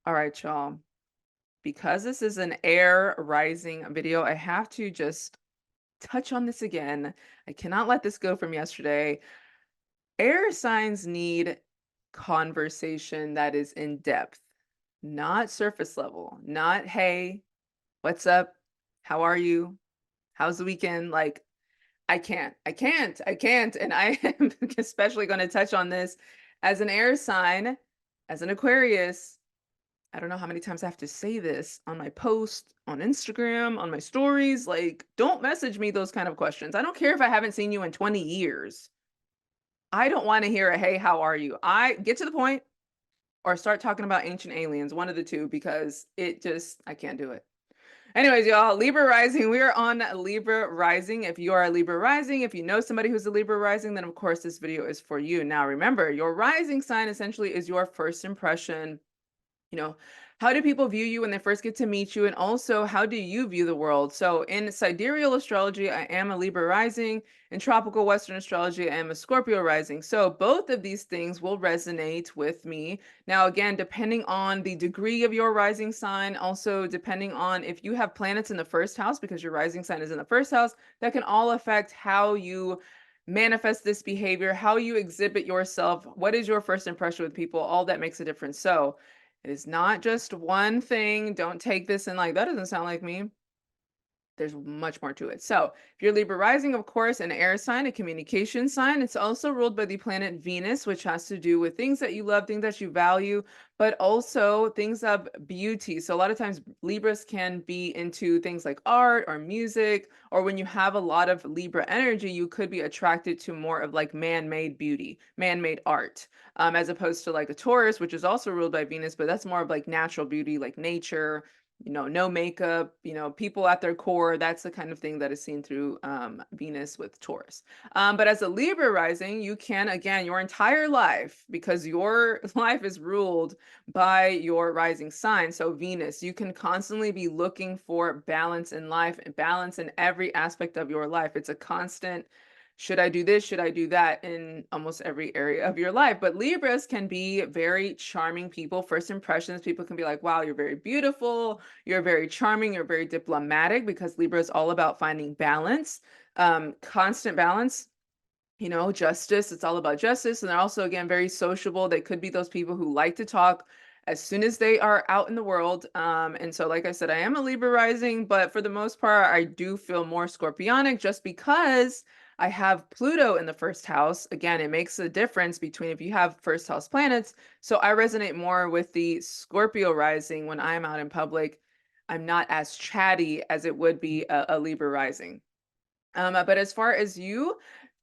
All right, y'all. Because this is an air rising video, I have to just touch on this again. I cannot let this go from yesterday. Air signs need conversation that is in depth, not surface level, not, hey, what's up? How are you? How's the weekend? Like, I can't. And I am especially going to touch on this as an air sign, as an Aquarius. I don't know how many times I have to say this on my post, on Instagram, on my stories. Like, don't message me those kind of questions. I don't care if I haven't seen you in 20 years. I don't want to hear a hey, how are you? I get to the point or start talking about ancient aliens, one of the two, because I can't do it. Anyways, y'all, Libra rising. We are on Libra rising. If you are a Libra rising, if you know somebody who's a Libra rising, then of course this video is for you. Now, remember, your rising sign essentially is your first impression. You know, how do people view you when they first get to meet you? And also, how do you view the world? So, in sidereal astrology, I am a Libra rising. In tropical Western astrology, I am a Scorpio rising. So, both of these things will resonate with me. Now, again, depending on the degree of your rising sign, also depending on if you have planets in the first house, because your rising sign is in the first house, that can all affect how you manifest this behavior, how you exhibit yourself, what is your first impression with people, all that makes a difference. So, it is not just one thing. Don't take this and like, that doesn't sound like me. There's much more to it. So, if you're Libra rising, of course, an air sign, a communication sign, it's also ruled by the planet Venus, which has to do with things that you love, things that you value, but also things of beauty. So, a lot of times, Libras can be into things like art or music, or when you have a lot of Libra energy, you could be attracted to more of like man made beauty, man made art, as opposed to like a Taurus, which is also ruled by Venus, but that's more of like natural beauty, like nature, no makeup, people at their core. That's the kind of thing that is seen through Venus with Taurus. But as a Libra rising, you can, again, your entire life, because your life is ruled by your rising sign. So, Venus, you can constantly be looking for balance in life and balance in every aspect of your life. It's a constant. Should I do this? Should I do that in almost every area of your life? But Libras can be very charming people. First impressions, people can be like, wow, you're very beautiful. You're very charming. You're very diplomatic, because Libra is all about finding balance, constant balance. Justice. It's all about justice. And they're also, again, very sociable. They could be those people who like to talk as soon as they are out in the world. And so, like I said, I am a Libra rising, but for the most part, I do feel more scorpionic just because I have Pluto in the first house. Again, it makes a difference between if you have first house planets. So I resonate more with the Scorpio rising when I'm out in public. I'm not as chatty as it would be a Libra rising. But as far as you,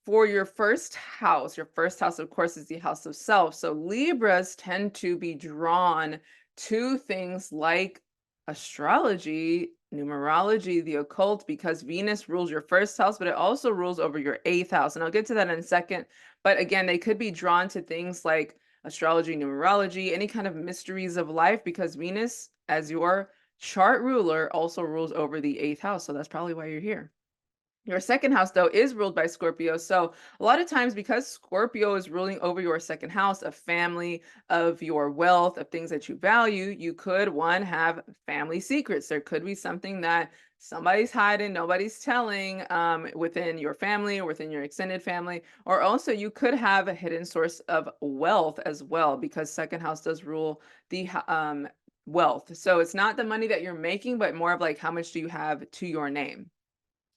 for your first house, of course, is the house of self. So Libras tend to be drawn to things like astrology, numerology, the occult, because Venus rules your first house, but it also rules over your eighth house. And I'll get to that in a second. But again, they could be drawn to things like astrology, numerology, any kind of mysteries of life, because Venus, as your chart ruler, also rules over the eighth house. So that's probably why you're here. Your second house, though, is ruled by Scorpio. So, a lot of times, because Scorpio is ruling over your second house of family, of your wealth, of things that you value, you could, one, have family secrets. There could be something that somebody's hiding, nobody's telling, within your family or within your extended family. Or also, you could have a hidden source of wealth as well, because second house does rule the wealth. So, it's not the money that you're making, but more of like how much do you have to your name.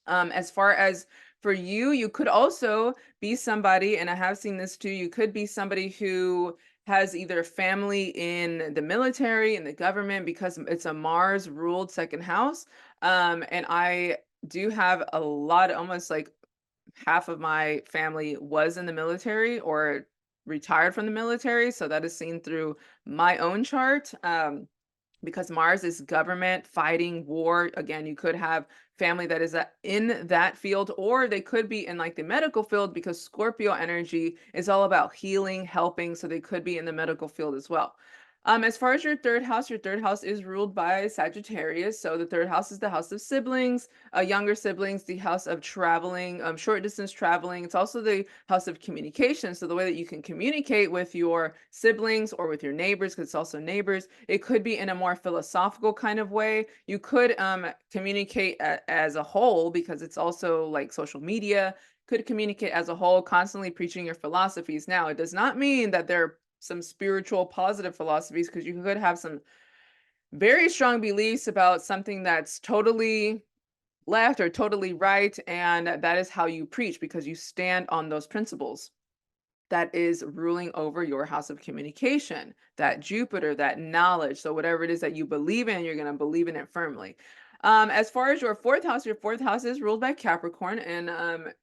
As far as for you, you could also be somebody, and I have seen this too, you could be somebody who has either family in the military, in the government, because it's a Mars ruled second house. And I do have a lot, almost like half of my family was in the military or retired from the military. So that is seen through my own chart. Because Mars is government, fighting, war. Again, you could have family that is in that field, or they could be in like the medical field, because Scorpio energy is all about healing, helping. So they could be in the medical field as well. As far as your third house is ruled by Sagittarius. So the third house is the house of siblings, younger siblings, the house of traveling, short distance traveling. It's also the house of communication. So the way that you can communicate with your siblings or with your neighbors, because it's also neighbors, it could be in a more philosophical kind of way. You could communicate as a whole, because it's also like social media. Could communicate as a whole, constantly preaching your philosophies. Now, it does not mean that they're some spiritual positive philosophies, because you could have some very strong beliefs about something that's totally left or totally right, and that is how you preach because you stand on those principles. That is ruling over your house of communication, that Jupiter, that knowledge. So whatever it is that you believe in, you're going to believe in it firmly. As far as your fourth house is ruled by Capricorn, and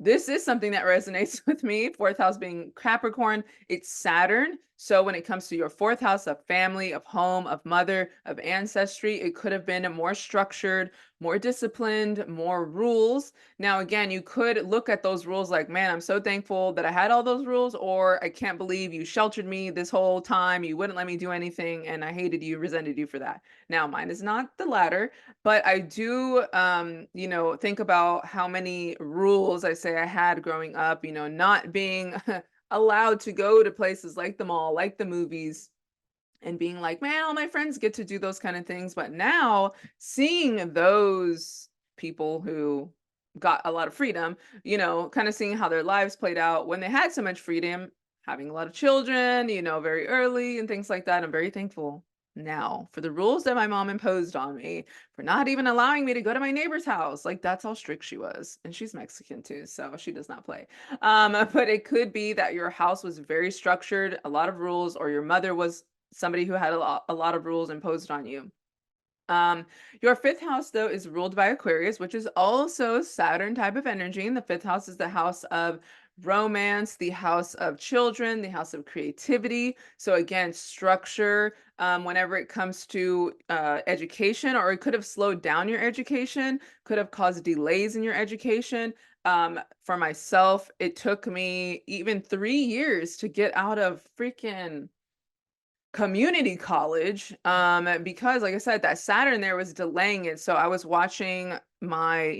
this is something that resonates with me. Fourth house being Capricorn, it's Saturn. So when it comes to your fourth house of family, of home, of mother, of ancestry, it could have been more structured, more disciplined, more rules. Now, again, you could look at those rules like, man, I'm so thankful that I had all those rules, or I can't believe you sheltered me this whole time. You wouldn't let me do anything, and I hated you, resented you for that. Now, mine is not the latter, but I do, think about how many rules I say I had growing up, not being allowed to go to places like the mall, like the movies, and being like, man, all my friends get to do those kind of things. But now seeing those people who got a lot of freedom, kind of seeing how their lives played out when they had so much freedom, having a lot of children, very early and things like that. I'm very thankful now for the rules that my mom imposed on me, for not even allowing me to go to my neighbor's house. Like, that's how strict she was. And she's Mexican too, so she does not play. But it could be that your house was very structured, a lot of rules, or your mother was somebody who had a lot of rules imposed on you. Your fifth house, though, is ruled by Aquarius, which is also Saturn type of energy. And the fifth house is the house of romance, the house of children, the house of creativity. So, again, structure, whenever it comes to education, or it could have slowed down your education, could have caused delays in your education. For myself, it took me even 3 years to get out of freaking community college, because like I said, that Saturn there was delaying it. So I was watching my,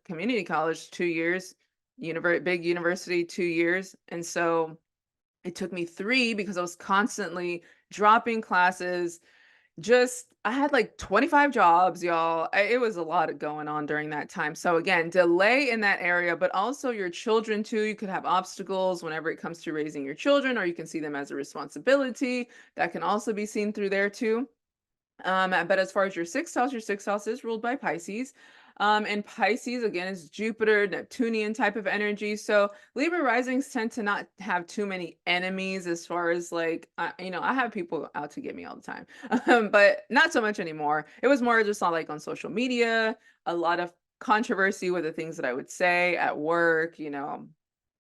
community college 2 years, big university 2 years. And so it took me three because I was constantly dropping classes. Just I had like 25 jobs, y'all. It was a lot going on during that time. So again, delay in that area, but also your children too. You could have obstacles whenever it comes to raising your children, or you can see them as a responsibility. That can also be seen through there too. But as far as your sixth house is ruled by Pisces. And Pisces, again, is Jupiter, Neptunian type of energy. So Libra risings tend to not have too many enemies as far as like, I have people out to get me all the time, but not so much anymore. It was more just on like on social media, a lot of controversy with the things that I would say at work,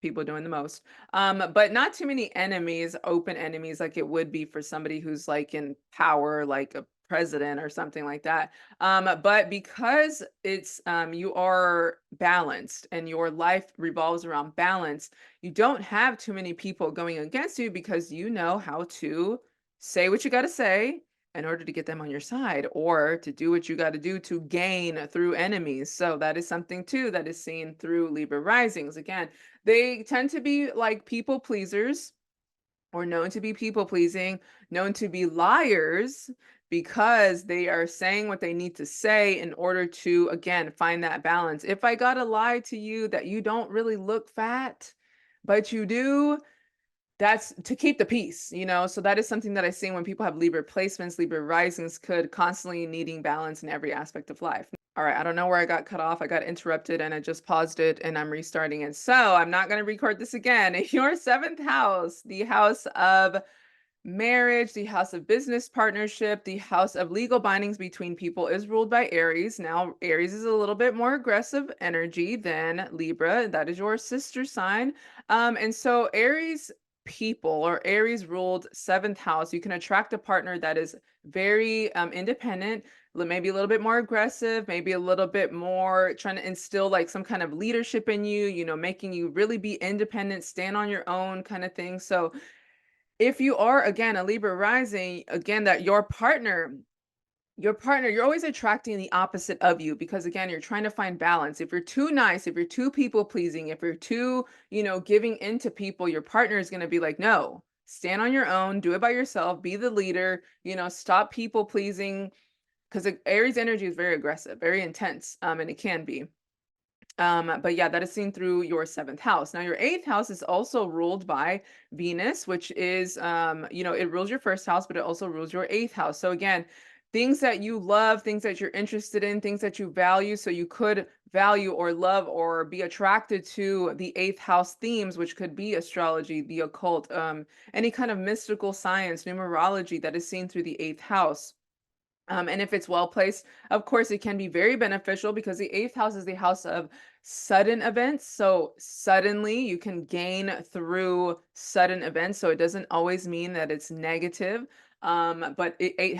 people doing the most. But not too many enemies, open enemies, like it would be for somebody who's like in power, like a president or something like that. But because it's you are balanced and your life revolves around balance, you don't have too many people going against you because you know how to say what you got to say in order to get them on your side, or to do what you got to do to gain through enemies. So that is something too that is seen through Libra risings. Again, they tend to be like people pleasers, or known to be people pleasing, known to be liars, because they are saying what they need to say in order to, again, find that balance. If I gotta lie to you that you don't really look fat, but you do, that's to keep the peace. So that is something that I see when people have Libra placements. Libra risings could constantly needing balance in every aspect of life. All right, I don't know where I got cut off. I got interrupted and I just paused it and I'm restarting it. So I'm not going to record this again. Your seventh house, the house of marriage, the house of business partnership, the house of legal bindings between people, is ruled by Aries. Now, Aries is a little bit more aggressive energy than Libra. That is your sister sign. And so Aries people, or Aries ruled seventh house, you can attract a partner that is very independent, maybe a little bit more aggressive, maybe a little bit more trying to instill like some kind of leadership in you, making you really be independent, stand on your own kind of thing. So If you are, again, a Libra rising, again, that your partner, you're always attracting the opposite of you because again, you're trying to find balance. If you're too nice, if you're too people pleasing, if you're too, giving into people, your partner is going to be like, no, stand on your own, do it by yourself, be the leader, stop people pleasing. Because Aries energy is very aggressive, very intense, and it can be. But yeah, that is seen through your seventh house. Now, your eighth house is also ruled by Venus, which is, it rules your first house, but it also rules your eighth house. So again, things that you love, things that you're interested in, things that you value. So you could value or love or be attracted to the eighth house themes, which could be astrology, the occult, any kind of mystical science, numerology that is seen through the eighth house. And if it's well placed, of course, it can be very beneficial because the eighth house is the house of sudden events. So, suddenly you can gain through sudden events. So, it doesn't always mean that it's negative. But eighth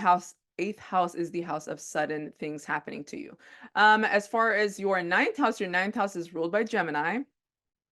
house is the house of sudden things happening to you. As far as your ninth house is ruled by Gemini.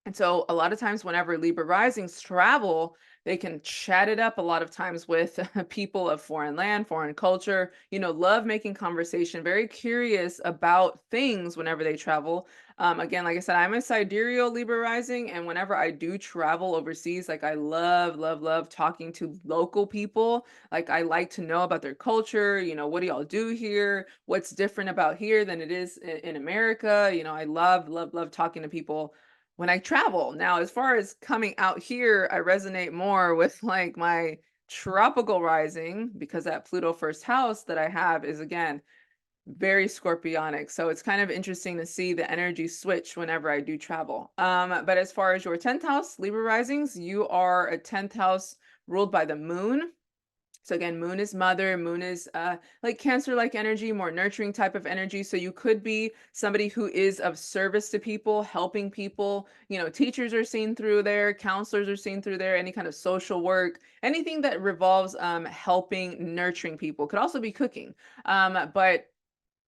And so a lot of times whenever Libra risings travel, they can chat it up a lot of times with people of foreign land, foreign culture, love making conversation, very curious about things whenever they travel. Again, like I said, I'm a sidereal Libra rising, and whenever I do travel overseas, like I love, love, love talking to local people. Like I like to know about their culture, what do y'all do here? What's different about here than it is in America? I love, love, love talking to people when I travel. Now, as far as coming out here, I resonate more with like my tropical rising because that Pluto first house that I have is again very scorpionic. So it's kind of interesting to see the energy switch whenever I do travel. But as far as your 10th house, Libra risings, you are a 10th house ruled by the moon. So again, moon is mother, moon is like cancer-like energy, more nurturing type of energy. So you could be somebody who is of service to people, helping people. Teachers are seen through there, counselors are seen through there, any kind of social work, anything that revolves helping, nurturing people. Could also be cooking. But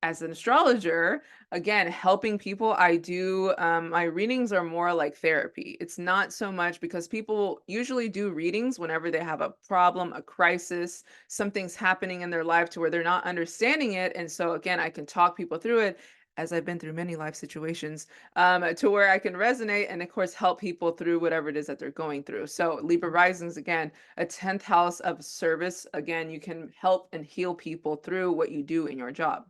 as an astrologer, again, helping people, I do, my readings are more like therapy. It's not so much because people usually do readings whenever they have a problem, a crisis, something's happening in their life to where they're not understanding it. And so, again, I can talk people through it, as I've been through many life situations, to where I can resonate and, of course, help people through whatever it is that they're going through. So, Libra Risings, again, a 10th house of service. Again, you can help and heal people through what you do in your job.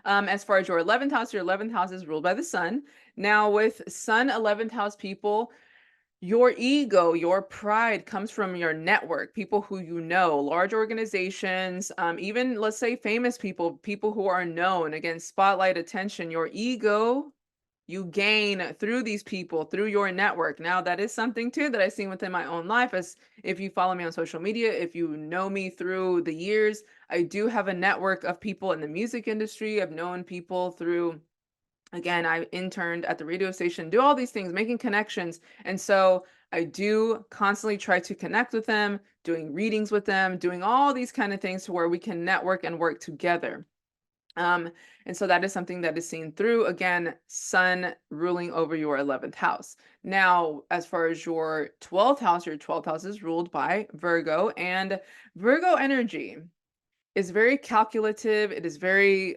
As far as your 11th house is ruled by the sun. Now, with sun 11th house people, your ego, your pride comes from your network, people who you know, large organizations, even let's say famous people, people who are known. Again, spotlight attention. Your ego you gain through these people, through your network. Now, that is something too that I've seen within my own life. As if you follow me on social media, if you know me through the years, I do have a network of people in the music industry. I've known people through, again, I interned at the radio station, do all these things, making connections. And so I do constantly try to connect with them, doing readings with them, doing all these kind of things to where we can network and work together. Um, and so that is something that is seen through, again, sun ruling over your 11th house. Now, as far as your 12th house is ruled by Virgo, and Virgo energy is very calculative. It is very,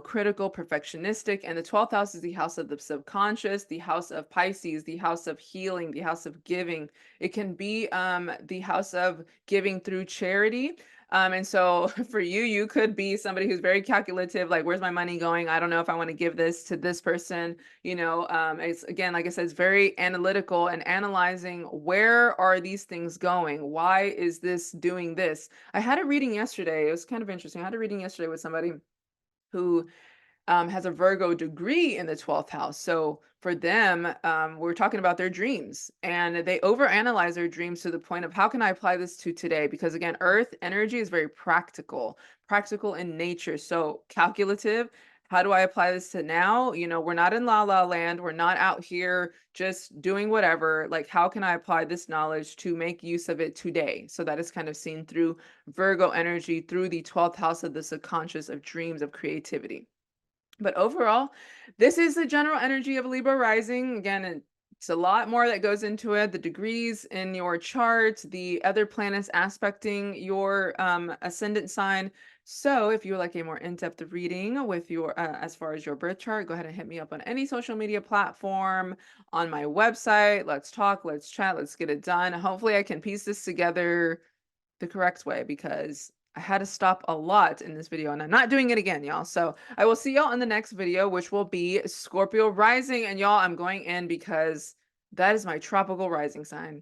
critical, perfectionistic. And the 12th house is the house of the subconscious, the house of Pisces, the house of healing, the house of giving. It can be the house of giving through charity. And so for you, you could be somebody who's very calculative, like, where's my money going? I don't know if I want to give this to this person. It's again, like I said, it's very analytical and analyzing where are these things going? Why is this doing this? I had a reading yesterday. It was kind of interesting. I had a reading yesterday with somebody who has a Virgo degree in the 12th house. So for them, we're talking about their dreams and they overanalyze their dreams to the point of how can I apply this to today? Because again, Earth energy is very practical, practical in nature. So calculative. How do I apply this to now? We're not in la la land. We're not out here just doing whatever. Like, how can I apply this knowledge to make use of it today? So that is kind of seen through Virgo energy, through the 12th house of the subconscious, of dreams, of creativity. But overall, this is the general energy of Libra rising. Again, It's a lot more that goes into it. The degrees in your chart, the other planets aspecting your ascendant sign. So, if you would like a more in-depth reading with your as far as your birth chart, go ahead and hit me up on any social media platform, on my website. Let's talk, let's chat, let's get it done. Hopefully, I can piece this together the correct way because I had to stop a lot in this video and I'm not doing it again, y'all. So I will see y'all in the next video, which will be Scorpio rising. And y'all, I'm going in because that is my tropical rising sign.